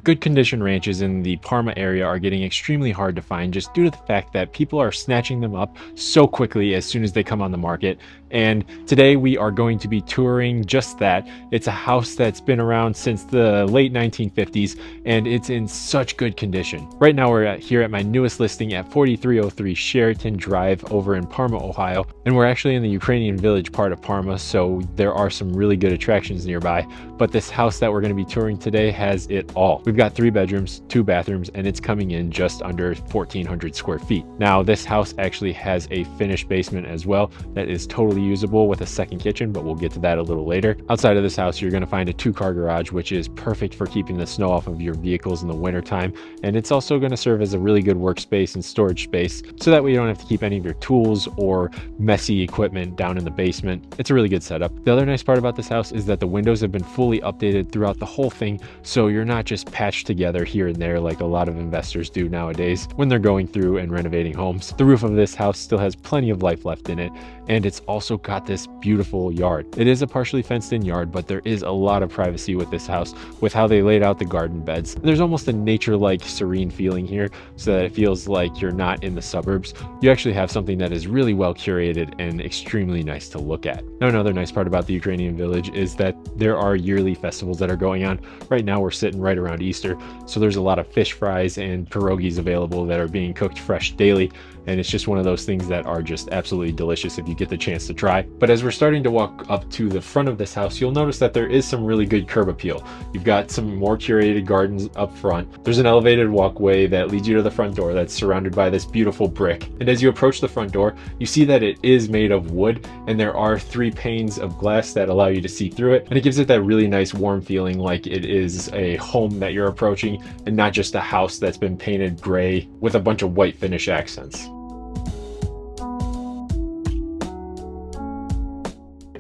Good condition ranches in the Parma area are getting extremely hard to find just due to the fact that people are snatching them up so quickly as soon as they come on the market. And today we are going to be touring just that. It's a house that's been around since the late 1950s and it's in such good condition. Right now we're here at my newest listing at 4303 Sheraton Drive over in Parma, Ohio. And we're actually in the Ukrainian village part of Parma, so there are some really good attractions nearby. But this house that we're going to be touring today has it all. We've got 3 bedrooms, 2 bathrooms, and it's coming in just under 1,400 square feet. Now, this house actually has a finished basement as well that is totally usable with a second kitchen, but we'll get to that a little later. Outside of this house, you're going to find a 2-car garage, which is perfect for keeping the snow off of your vehicles in the wintertime. And it's also going to serve as a really good workspace and storage space, so that way you don't have to keep any of your tools or messy equipment down in the basement. It's a really good setup. The other nice part about this house is that the windows have been fully updated throughout the whole thing, so you're not just patched together here and there like a lot of investors do nowadays when they're going through and renovating homes. The roof of this house still has plenty of life left in it, and it's also got this beautiful yard. It is a partially fenced in yard, but there is a lot of privacy with this house with how they laid out the garden beds. There's almost a nature-like serene feeling here, so that it feels like you're not in the suburbs. You actually have something that is really well curated and extremely nice to look at. Now, another nice part about the Ukrainian village is that there are yearly festivals that are going on. Right now we're sitting right around Easter, so there's a lot of fish fries and pierogies available that are being cooked fresh daily, and it's just one of those things that are just absolutely delicious if you get the chance to try. But as we're starting to walk up to the front of this house, you'll notice that there is some really good curb appeal. You've got some more curated gardens up front. There's an elevated walkway that leads you to the front door that's surrounded by this beautiful brick. And as you approach the front door, you see that it is made of wood, and there are 3 panes of glass that allow you to see through it. And it gives it that really nice warm feeling, like it is a home that you're approaching and not just a house that's been painted gray with a bunch of white finish accents.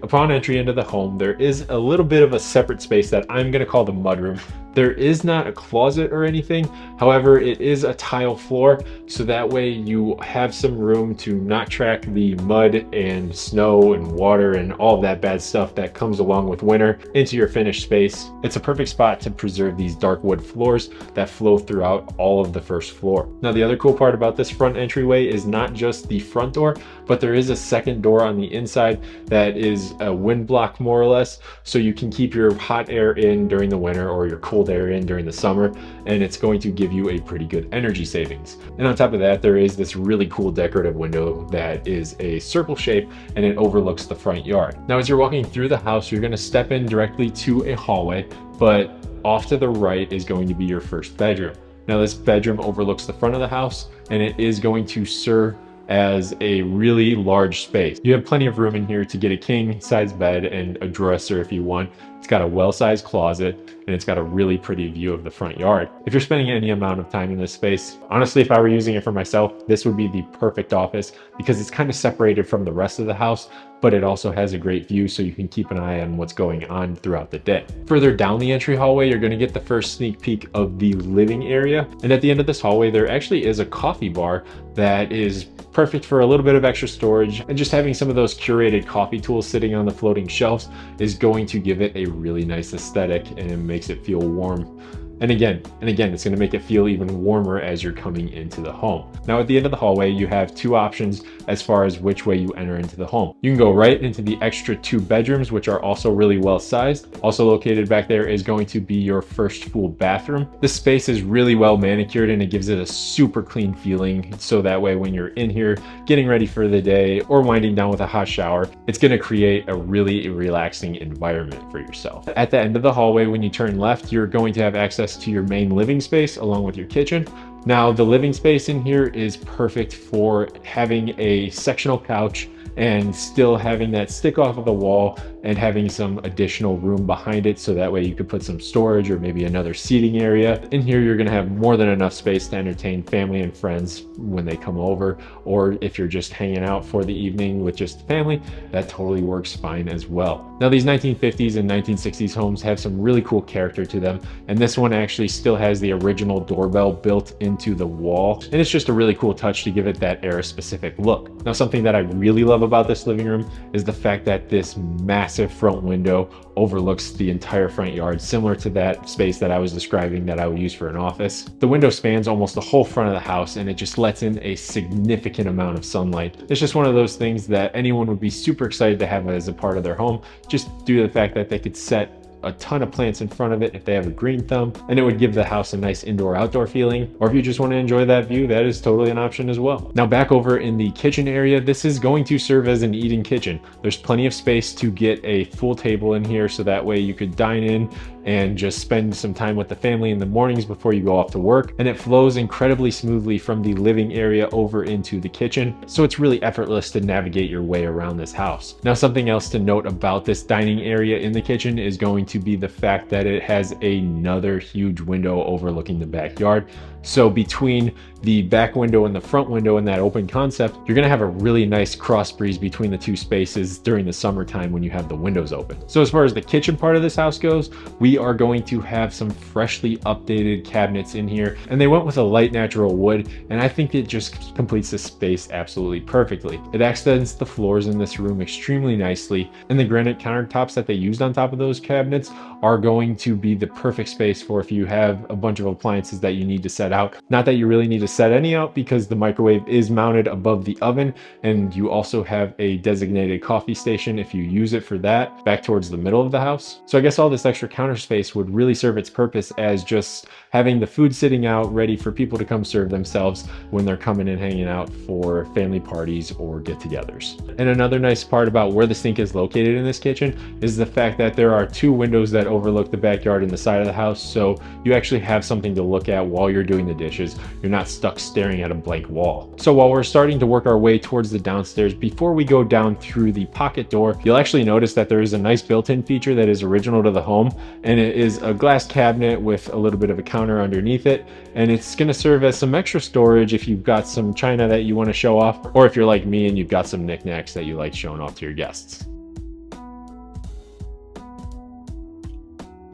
Upon entry into the home, there is a little bit of a separate space that I'm going to call the mudroom. There is not a closet or anything. However, it is a tile floor, so that way you have some room to not track the mud and snow and water and all of that bad stuff that comes along with winter into your finished space. It's a perfect spot to preserve these dark wood floors that flow throughout all of the first floor. Now, the other cool part about this front entryway is not just the front door, but there is a second door on the inside that is a wind block, more or less, so you can keep your hot air in during the winter or your cold air in during the summer, and it's going to give you a pretty good energy savings. And on top of that, there is this really cool decorative window that is a circle shape, and it overlooks the front yard. Now, as you're walking through the house, you're going to step in directly to a hallway, but off to the right is going to be your first bedroom. Now, this bedroom overlooks the front of the house, and it is going to serve as a really large space. You have plenty of room in here to get a king size bed and a dresser if you want. It's got a well-sized closet, and it's got a really pretty view of the front yard. If you're spending any amount of time in this space, honestly, if I were using it for myself, this would be the perfect office because it's kind of separated from the rest of the house, but it also has a great view, so you can keep an eye on what's going on throughout the day. Further down the entry hallway, you're going to get the first sneak peek of the living area. And at the end of this hallway, there actually is a coffee bar that is perfect for a little bit of extra storage, and just having some of those curated coffee tools sitting on the floating shelves is going to give it a really nice aesthetic, and it makes it feel warm. And again, it's going to make it feel even warmer as you're coming into the home. Now, at the end of the hallway, you have 2 options as far as which way you enter into the home. You can go right into the extra 2 bedrooms, which are also really well sized. Also located back there is going to be your first full bathroom. This space is really well manicured, and it gives it a super clean feeling. So that way, when you're in here getting ready for the day or winding down with a hot shower, it's going to create a really relaxing environment for yourself. At the end of the hallway, when you turn left, you're going to have access to your main living space along with your kitchen. Now, the living space in here is perfect for having a sectional couch and still having that stick off of the wall and having some additional room behind it, so that way you could put some storage or maybe another seating area. In here, you're going to have more than enough space to entertain family and friends when they come over, or if you're just hanging out for the evening with just the family, that totally works fine as well. Now, these 1950s and 1960s homes have some really cool character to them, and this one actually still has the original doorbell built into the wall, and it's just a really cool touch to give it that era specific look. Now, something that I really love about this living room is the fact that this massive front window overlooks the entire front yard, similar to that space that I was describing that I would use for an office. The window spans almost the whole front of the house, and it just lets in a significant amount of sunlight. It's just one of those things that anyone would be super excited to have as a part of their home, just due to the fact that they could set a ton of plants in front of it if they have a green thumb, and it would give the house a nice indoor-outdoor feeling. Or if you just want to enjoy that view, that is totally an option as well. Now back over in the kitchen area, this is going to serve as an eating kitchen. There's plenty of space to get a full table in here, so that way you could dine in and just spend some time with the family in the mornings before you go off to work. And it flows incredibly smoothly from the living area over into the kitchen, so it's really effortless to navigate your way around this house. Now, something else to note about this dining area in the kitchen is going to be the fact that it has another huge window overlooking the backyard. So between the back window and the front window in that open concept, you're going to have a really nice cross breeze between the two spaces during the summertime when you have the windows open. So as far as the kitchen part of this house goes, we are going to have some freshly updated cabinets in here, and they went with a light natural wood, and I think it just completes the space absolutely perfectly. It accents the floors in this room extremely nicely, and the granite countertops that they used on top of those cabinets are going to be the perfect space for if you have a bunch of appliances that you need to set out. Not that you really need to set any out, because the microwave is mounted above the oven, and you also have a designated coffee station if you use it for that, back towards the middle of the house. So I guess all this extra counter space would really serve its purpose as just having the food sitting out ready for people to come serve themselves when they're coming and hanging out for family parties or get-togethers. And another nice part about where the sink is located in this kitchen is the fact that there are two windows that overlook the backyard and the side of the house, so you actually have something to look at while you're doing the dishes. You're not stuck staring at a blank wall. So while we're starting to work our way towards the downstairs, before we go down through the pocket door, you'll actually notice that there is a nice built-in feature that is original to the home, and it is a glass cabinet with a little bit of a counter underneath it, and it's going to serve as some extra storage if you've got some china that you want to show off, or if you're like me and you've got some knickknacks that you like showing off to your guests.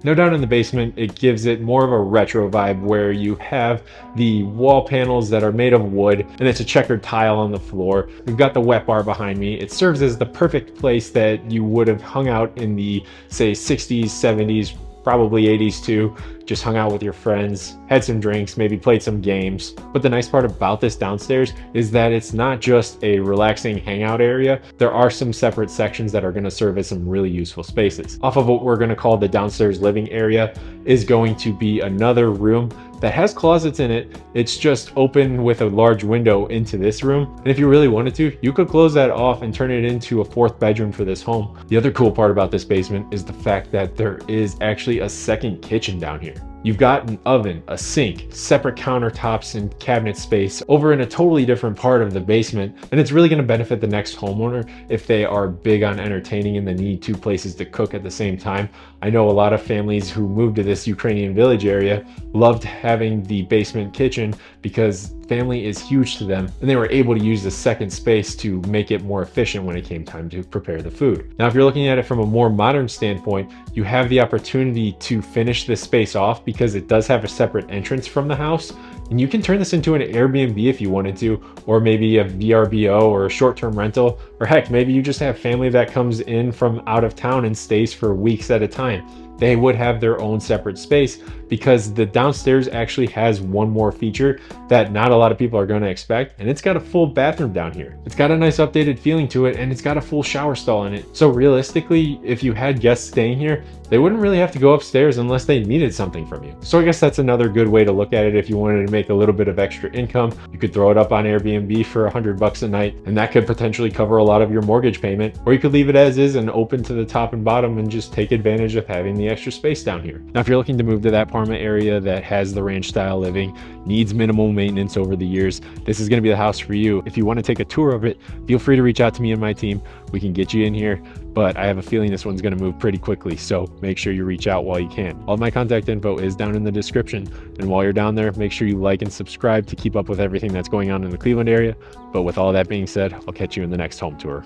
Now down in the basement, it gives it more of a retro vibe where you have the wall panels that are made of wood, and it's a checkered tile on the floor. We've got the wet bar behind me. It serves as the perfect place that you would have hung out in the, say, 60s, 70s, probably 80s too. Just hung out with your friends, had some drinks, maybe played some games. But the nice part about this downstairs is that it's not just a relaxing hangout area. There are some separate sections that are going to serve as some really useful spaces. Off of what we're going to call the downstairs living area is going to be another room that has closets in it. It's just open with a large window into this room. And if you really wanted to, you could close that off and turn it into a fourth bedroom for this home. The other cool part about this basement is the fact that there is actually a second kitchen down here. You've got an oven, a sink, separate countertops and cabinet space over in a totally different part of the basement. And it's really going to benefit the next homeowner if they are big on entertaining and they need two places to cook at the same time. I know a lot of families who moved to this Ukrainian village area loved having the basement kitchen because family is huge to them, and they were able to use the second space to make it more efficient when it came time to prepare the food. Now, if you're looking at it from a more modern standpoint, you have the opportunity to finish this space off because it does have a separate entrance from the house, and you can turn this into an Airbnb if you wanted to, or maybe a VRBO or a short-term rental, or heck, maybe you just have family that comes in from out of town and stays for weeks at a time. They would have their own separate space because the downstairs actually has one more feature that not a lot of people are going to expect, and it's got a full bathroom down here. It's got a nice updated feeling to it, and it's got a full shower stall in it. So realistically, if you had guests staying here, they wouldn't really have to go upstairs unless they needed something from you. So I guess that's another good way to look at it. If you wanted to make a little bit of extra income, you could throw it up on Airbnb for $100 a night, and that could potentially cover a lot of your mortgage payment, or you could leave it as is and open to the top and bottom and just take advantage of having the extra space down here. Now, if you're looking to move to that Parma area that has the ranch style living, needs minimal maintenance over the years, this is going to be the house for you. If you want to take a tour of it, feel free to reach out to me and my team. We can get you in here, but I have a feeling this one's going to move pretty quickly, so make sure you reach out while you can. All my contact info is down in the description, and while you're down there, make sure you like and subscribe to keep up with everything that's going on in the Cleveland area. But with all that being said, I'll catch you in the next home tour.